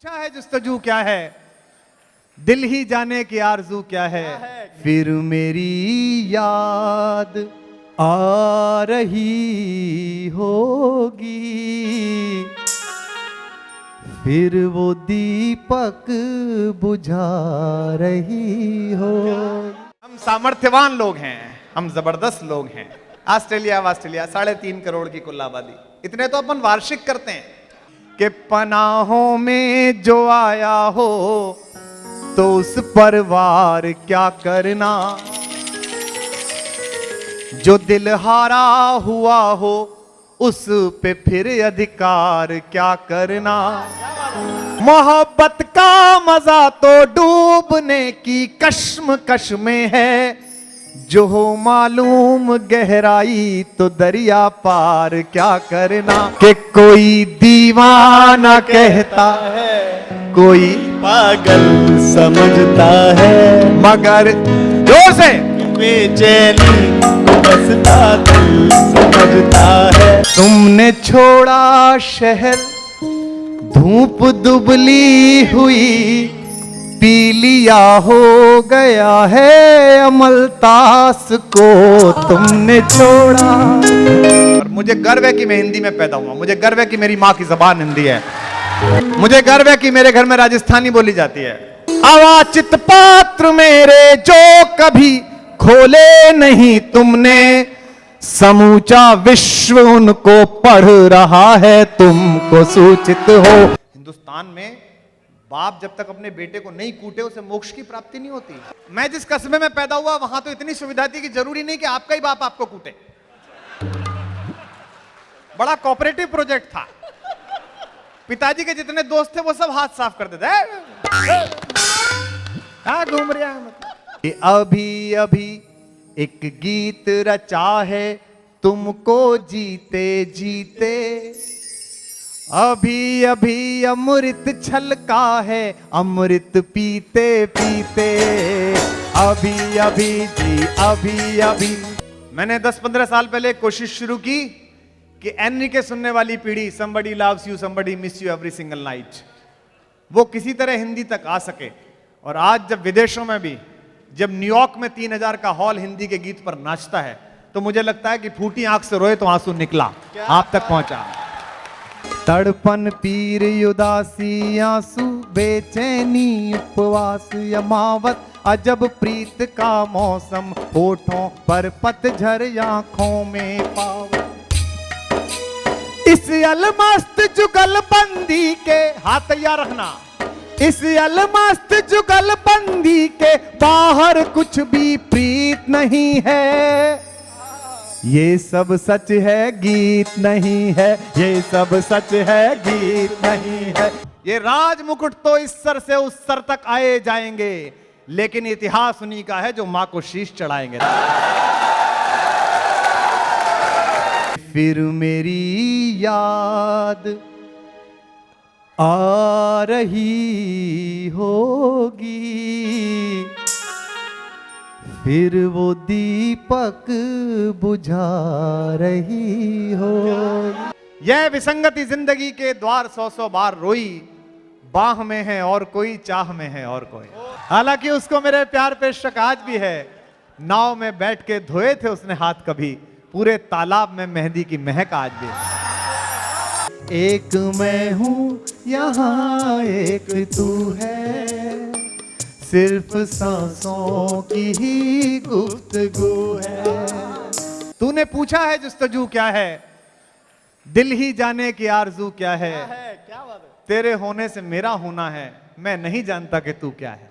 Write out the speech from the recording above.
पूछा है जस्तजू क्या है, दिल ही जाने की आरज़ू क्या है। फिर मेरी याद आ रही होगी, फिर वो दीपक बुझा रही हो। हम सामर्थ्यवान लोग हैं, हम जबरदस्त लोग हैं। ऑस्ट्रेलिया 3.5 करोड़ की कुल आबादी, इतने तो अपन वार्षिक करते हैं कि पनाहों में जो आया हो तो उस पर वार क्या करना, जो दिल हारा हुआ हो उस पे फिर अधिकार क्या करना। मोहब्बत का मजा तो डूबने की कश्मकश में है, जो हो मालूम गहराई तो दरिया पार क्या करना। कि कोई दीवाना कहता है, कोई पागल समझता है, मगर जो से बेचैनी को बसता दिल समझता है। तुमने छोड़ा शहर, धूप दुबली हुई, पी लिया हो गया है अमलतास को तुमने छोड़ा। और मुझे गर्व है कि मैं हिंदी में पैदा हुआ, मुझे गर्व है कि मेरी माँ की जबान हिंदी है, मुझे गर्व है कि मेरे घर में राजस्थानी बोली जाती है। अवाचित पात्र मेरे जो कभी खोले नहीं तुमने, समूचा विश्व उनको पढ़ रहा है, तुमको सूचित हो। हिंदुस्तान में बाप जब तक अपने बेटे को नहीं कूटे उसे मोक्ष की प्राप्ति नहीं होती। मैं जिस कस्बे में पैदा हुआ वहां तो इतनी सुविधा थी कि जरूरी नहीं कि आपका ही बाप आपको कूटे। बड़ा कोऑपरेटिव प्रोजेक्ट था। पिताजी के जितने दोस्त थे वो सब हाथ साफ कर देते। घूम रहा है। अभी अभी एक गीत रचा है तुमको जीते जीते, अभी अभी अमृत छलका है अमृत पीते पीते, अभी अभी जी अभी अभी। मैंने 10-15 साल पहले कोशिश शुरू की कि एनी के सुनने वाली पीढ़ी, somebody loves you, somebody miss you every single night, वो किसी तरह हिंदी तक आ सके। और आज जब विदेशों में भी, जब न्यूयॉर्क में 3000 का हॉल हिंदी के गीत पर नाचता है, तो मुझे लगता है कि फूटी आंख से रोए तो आंसू निकला, आप तक पहुंचा। तड़पन पीर उदासी आंसू बेचैनी उपवास यमावत, अजब प्रीत का मौसम होठों पर पतझर आंखों में पावत। इस अलमस्त जुगलबंदी के हाथ तैयार रखना, इस अलमस्त जुगलबंदी के बाहर कुछ भी प्रीत नहीं है। ये सब सच है गीत नहीं है, ये सब सच है गीत नहीं है। ये राज मुकुट तो इस सर से उस सर तक आए जाएंगे, लेकिन इतिहास उन्हीं का है जो मां को शीश चढ़ाएंगे। फिर मेरी याद आ रही होगी, फिर वो दीपक बुझा रही हो। यह विसंगति जिंदगी के द्वार 100 बार रोई, बाह में है और कोई, चाह में है और कोई। हालांकि उसको मेरे प्यार पे शक आज भी है, नाव में बैठ के धोए थे उसने हाथ कभी, पूरे तालाब में मेहंदी की महक आज भी है। एक मैं हूं यहाँ एक तू है, सिर्फ सांसों की ही गुफ्तगू है। तूने पूछा है जस्तजू क्या है, दिल ही जाने की आरज़ू क्या है। क्या बात है? तेरे होने से मेरा होना है, मैं नहीं जानता कि तू क्या है।